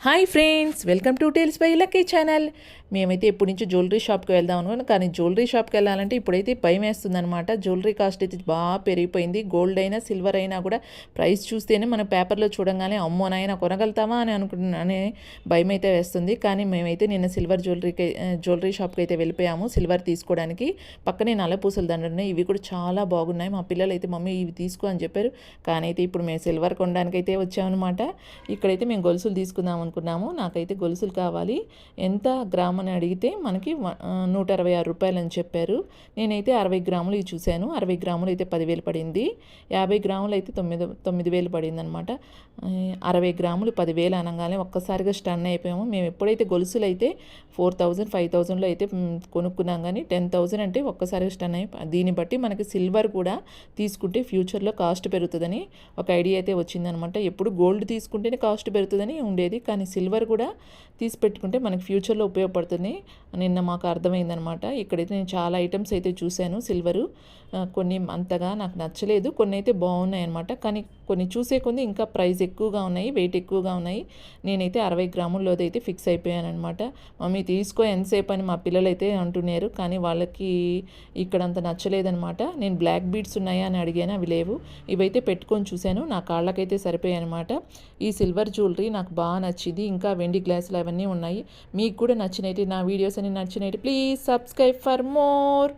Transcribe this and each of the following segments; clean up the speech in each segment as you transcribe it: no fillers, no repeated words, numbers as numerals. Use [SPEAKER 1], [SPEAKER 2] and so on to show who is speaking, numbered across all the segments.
[SPEAKER 1] Hi friends, welcome to tales by Lucky channel. మేమైతే ఎప్పటి నుంచో జ్యువెలరీ షాప్కి వెళ్దాం అనుకున్నాను, కానీ జ్యువెలరీ షాప్కి వెళ్ళాలంటే ఇప్పుడైతే భయం వేస్తుంది అనమాట. జ్యువెలరీ కాస్ట్ అయితే బాగా పెరిగిపోయింది. గోల్డ్ అయినా సిల్వర్ అయినా కూడా ప్రైస్ చూస్తేనే మన పేపర్లో చూడంగానే అమ్మో నాయన కొనగలుగుతామా అని అనే భయం అయితే వేస్తుంది. కానీ మేమైతే నిన్న సిల్వర్ జ్యువెలరీ షాప్కి అయితే వెళ్ళిపోయాము సిల్వర్ తీసుకోవడానికి. పక్కనే నల్లపూసల దండలు ఉన్నాయి, ఇవి కూడా చాలా బాగున్నాయి. మా పిల్లలు అయితే మమ్మీ ఇవి తీసుకో అని చెప్పారు, కానీ అయితే ఇప్పుడు మేము సిల్వర్ కొనడానికి అయితే వచ్చామన్నమాట. ఇక్కడైతే మేము గొలుసులు తీసుకుందాం అనుకున్నాము. నాకైతే గొలుసులు కావాలి. ఎంత గ్రామ్ అని అడిగితే మనకి 166 రూపాయలు అని చెప్పారు. నేనైతే 60 గ్రాములు ఇవి చూశాను. 60 గ్రాములు అయితే 10,000 పడింది. 50 గ్రాములు అయితే 9,000 పడింది అనమాట. 60 గ్రాములు 10,000 అనగానే ఒక్కసారిగా స్టన్ అయిపోయాము. మేము ఎప్పుడైతే గొలుసులు అయితే 4,000 5,000లో అయితే కొనుక్కున్నాం, కానీ 10,000 అంటే ఒక్కసారిగా స్టన్ అయిపోయి, దీన్ని బట్టి మనకి సిల్వర్ కూడా తీసుకుంటే ఫ్యూచర్లో కాస్ట్ పెరుగుతుందని ఒక ఐడియా అయితే వచ్చిందనమాట. ఎప్పుడు గోల్డ్ తీసుకుంటేనే కాస్ట్ పెరుగుతుందని ఉండేది, కానీ సిల్వర్ కూడా తీసి పెట్టుకుంటే మనకి ఫ్యూచర్లో ఉపయోగపడుతుంది నిన్న మాకు అర్థమైందనమాట. ఇక్కడైతే నేను చాలా ఐటమ్స్ అయితే చూశాను సిల్వరు. కొన్ని అంతగా నాకు నచ్చలేదు, కొన్ని అయితే బాగున్నాయి అనమాట. కానీ కొన్ని చూసే కొంది ఇంకా ప్రైస్ ఎక్కువగా ఉన్నాయి, వెయిట్ ఎక్కువగా ఉన్నాయి. నేనైతే 60 గ్రాముల్లోది అయితే ఫిక్స్ అయిపోయాను అనమాట. మమ్మీ తీసుకో ఎంతసేపు అని మా పిల్లలు అయితే అంటున్నారు, కానీ వాళ్ళకి ఇక్కడ అంత నచ్చలేదనమాట. నేను బ్లాక్ బీడ్స్ ఉన్నాయా అని అడిగాను, అవి లేవు. ఇవైతే పెట్టుకొని చూశాను, నా కాళ్ళకైతే సరిపోయాయి అనమాట. ఈ సిల్వర్ జ్యువెలరీ నాకు బాగా నచ్చింది. ఇంకా వెండి గ్లాసులు అవన్నీ ఉన్నాయి. మీకు కూడా నచ్చినట్టు, నా వీడియోస్ అన్ని నచ్చినట్టు ప్లీజ్ సబ్స్క్రైబ్ ఫర్ మోర్.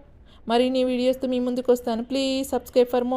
[SPEAKER 1] మరిన్ని వీడియోస్తో మీ ముందుకు వస్తాను. Please subscribe for more.